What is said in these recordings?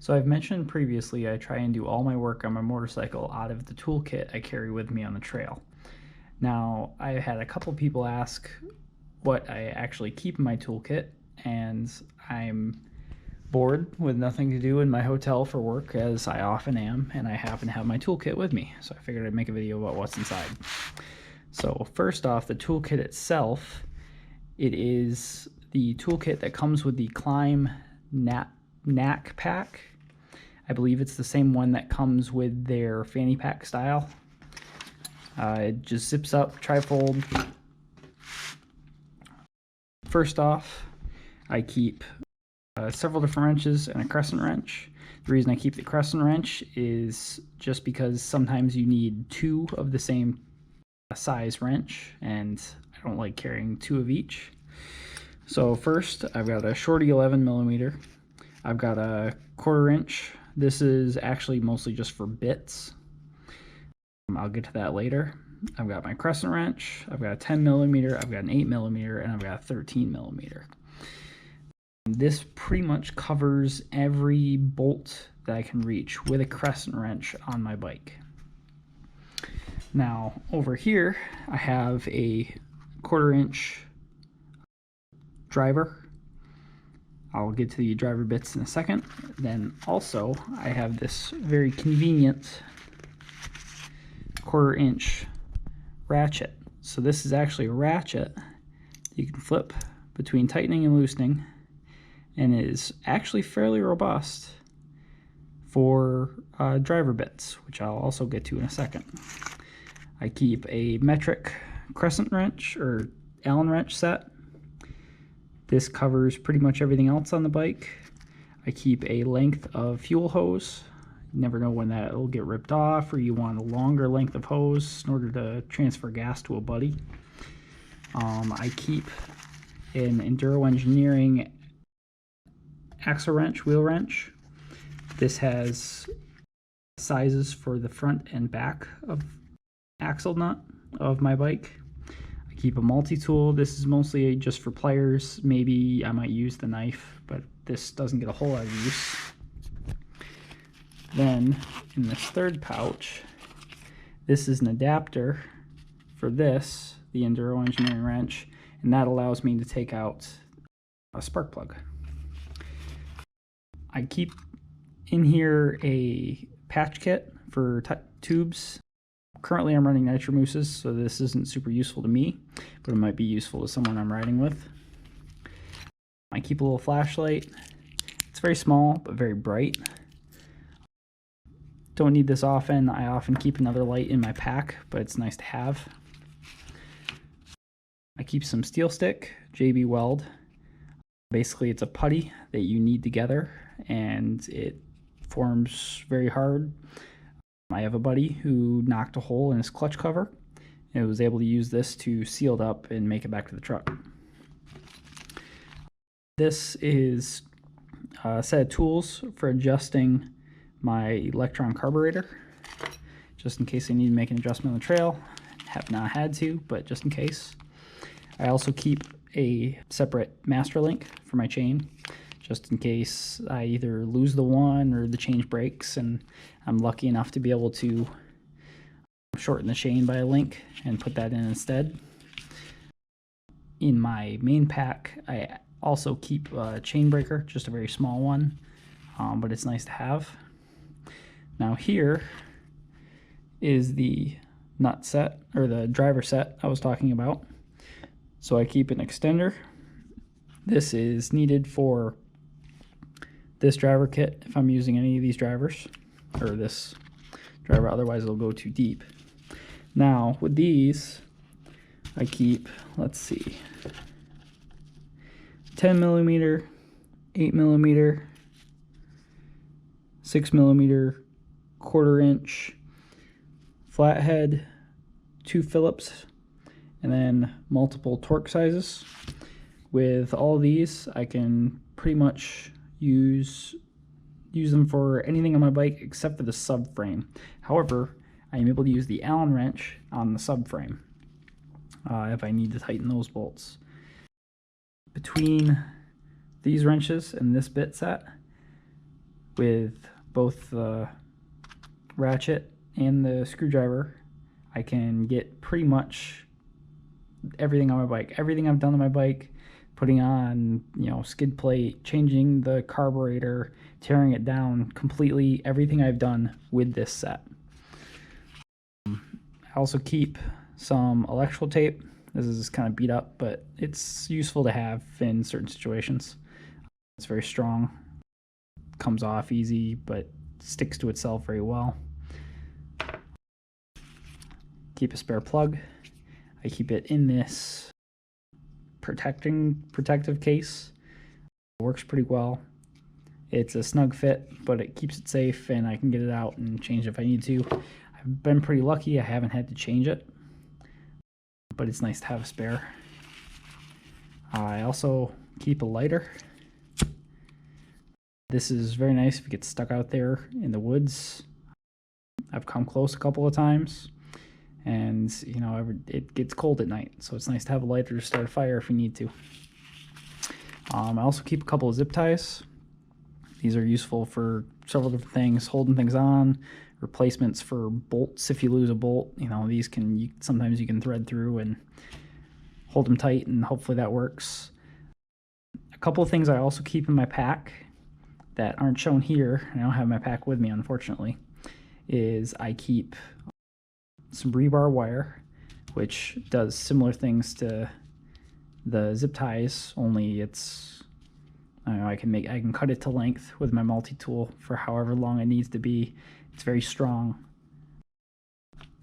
So I've mentioned previously I try and do all my work on my motorcycle out of the toolkit I carry with me on the trail. Now, I had a couple people ask what I actually keep in my toolkit, and I'm bored with nothing to do in my hotel for work, as I often am, and I happen to have my toolkit with me, so I figured I'd make a video about what's inside. So first off, the toolkit itself, it is the toolkit that comes with the Climb knack pack. I believe it's the same one that comes with their fanny pack style. It just zips up, trifold. First off, I keep several different wrenches and a crescent wrench. The reason I keep the crescent wrench is just because sometimes you need two of the same size wrench, and I don't like carrying two of each. So first, I've got a shorty 11mm. I've got a 1/4 inch. This is actually mostly just for bits. I'll get to that later. I've got my crescent wrench. I've got a 10mm. I've got an 8mm, and I've got a 13mm. This pretty much covers every bolt that I can reach with a crescent wrench on my bike. Now over here I have a 1/4 inch driver. I'll get to the driver bits in a second. Then also I have this very convenient 1/4 inch ratchet. So this is actually a ratchet you can flip between tightening and loosening, and it is actually fairly robust for driver bits, which I'll also get to in a second. I keep a metric crescent wrench or Allen wrench set. This covers pretty much everything else on the bike. I keep a length of fuel hose. You never know when that will get ripped off, or you want a longer length of hose in order to transfer gas to a buddy. I keep an Enduro Engineering axle wrench, wheel wrench. This has sizes for the front and back of axle nut of my bike. I keep a multi-tool. This is mostly just for pliers. Maybe I might use the knife, but this doesn't get a whole lot of use. Then in this third pouch, this is an adapter for this, the Enduro Engineering wrench, and that allows me to take out a spark plug. I keep in here a patch kit for tubes. Currently I'm running Nitro Mooses, so this isn't super useful to me, but it might be useful to someone I'm riding with. I keep a little flashlight. It's very small, but very bright. Don't need this often. I often keep another light in my pack, but it's nice to have. I keep some steel stick, JB Weld. Basically, it's a putty that you knead together, and it forms very hard. I have a buddy who knocked a hole in his clutch cover and was able to use this to seal it up and make it back to the truck. This is a set of tools for adjusting my Electron carburetor, just in case I need to make an adjustment on the trail. Have not had to, but just in case. I also keep a separate master link for my chain, just in case I either lose the one or the chain breaks, and I'm lucky enough to be able to shorten the chain by a link and put that in instead. In my main pack, I also keep a chain breaker, just a very small one, but it's nice to have. Now here is the nut set, or the driver set I was talking about. So I keep an extender. This is needed for this driver kit if I'm using any of these drivers, or this driver, otherwise it'll go too deep. Now with these, I keep, let's see, 10mm, 8mm, 6mm, 1/4 inch, flathead, 2 Phillips, and then multiple torque sizes. With all these, I can pretty much use them for anything on my bike except for the subframe. However, I am able to use the Allen wrench on the subframe if I need to tighten those bolts. Between these wrenches and this bit set, with both the ratchet and the screwdriver, I can get pretty much everything on my bike. Everything I've done on my bike, putting on, skid plate, changing the carburetor, tearing it down completely, everything I've done with this set. I also keep some electrical tape. This is kind of beat up, but it's useful to have in certain situations. It's very strong, comes off easy, but sticks to itself very well. Keep a spare plug. I keep it in this protective case. It works pretty well. It's a snug fit, but it keeps it safe, and I can get it out and change it if I need to. I've been pretty lucky. I haven't had to change it, but it's nice to have a spare. I also keep a lighter. This is very nice if it gets stuck out there in the woods. I've come close a couple of times, and it gets cold at night, so it's nice to have a lighter to start a fire if you need to. I also keep a couple of zip ties. These are useful for several different things, holding things on, replacements for bolts if you lose a bolt. These sometimes you can thread through and hold them tight, and hopefully that works. A couple of things I also keep in my pack that aren't shown here, I don't have my pack with me unfortunately, is I keep some rebar wire, which does similar things to the zip ties, only it's, I can cut it to length with my multi-tool for however long it needs to be. It's very strong,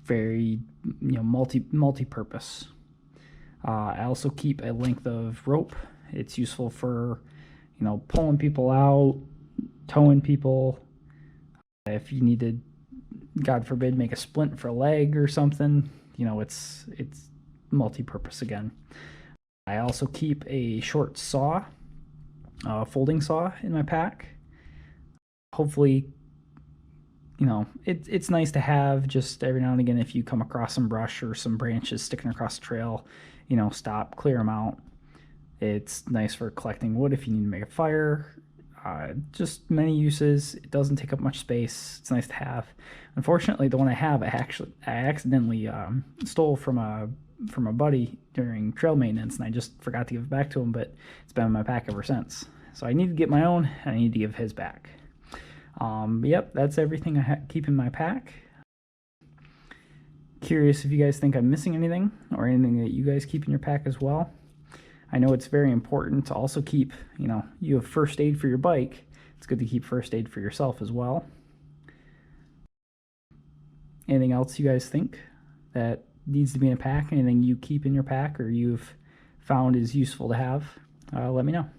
very multi-purpose. I also keep a length of rope. It's useful for pulling people out, towing people. If you need to, God forbid, make a splint for a leg or something, it's multi-purpose again. I also keep a short saw, folding saw in my pack. Hopefully, it's nice to have just every now and again if you come across some brush or some branches sticking across the trail, stop, clear them out. It's nice for collecting wood if you need to make a fire. Just many uses. It doesn't take up much space. It's nice to have. Unfortunately, the one I have, I accidentally stole from a buddy during trail maintenance, and I just forgot to give it back to him, but it's been in my pack ever since. So I need to get my own, and I need to give his back. Yep, that's everything I keep in my pack. Curious if you guys think I'm missing anything, or anything that you guys keep in your pack as well. I know it's very important to also keep, you have first aid for your bike. It's good to keep first aid for yourself as well. Anything else you guys think that needs to be in a pack? Anything you keep in your pack or you've found is useful to have? Let me know.